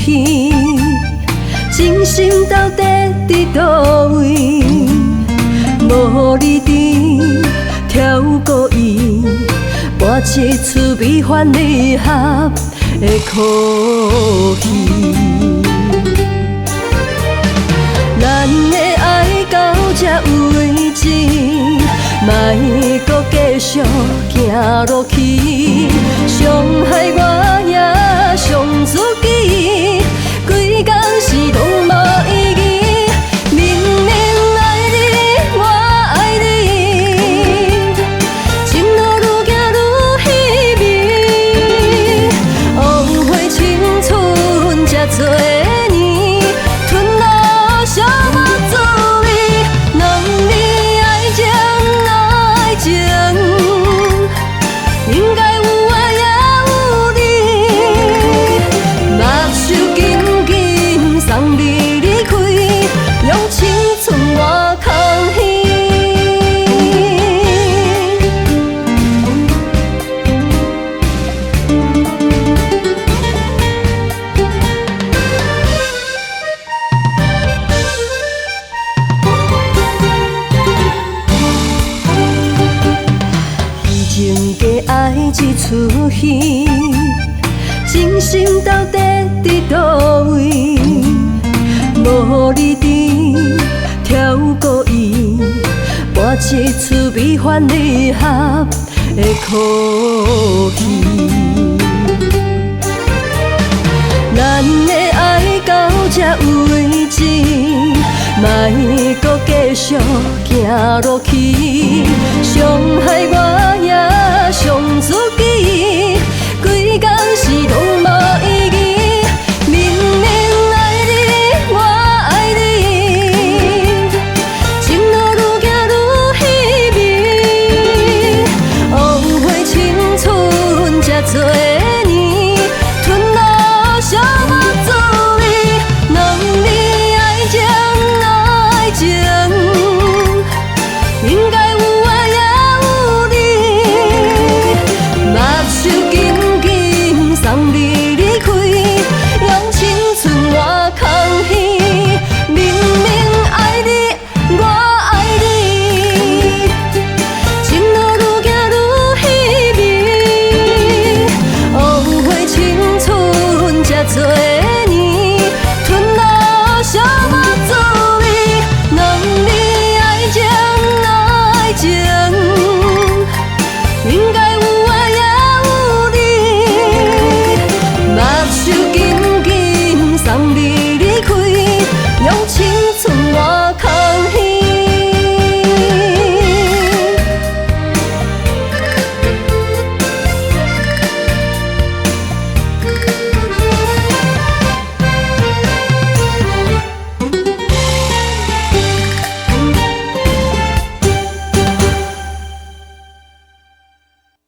戏，真心到底伫倒位？无你伫跳过伊，播一出美欢离合的苦戏。咱的爱到这为止，莫搁继续行落去，伤害我也伤自己，规工是拢无意义。明明爱你，我爱你，情路愈行愈稀微，枉费青春这多年，吞落寂寞滋味。人你爱情爱情，应该有我也有你，目睭紧紧送你离开，用青春换空虚。以前加爱一出戏，真心到底伫倒位？无你伫跳过伊，播一出美欢离合的苦戏。咱的爱到这为止，莫搁继续行落去，伤害我也伤自己，规工是拢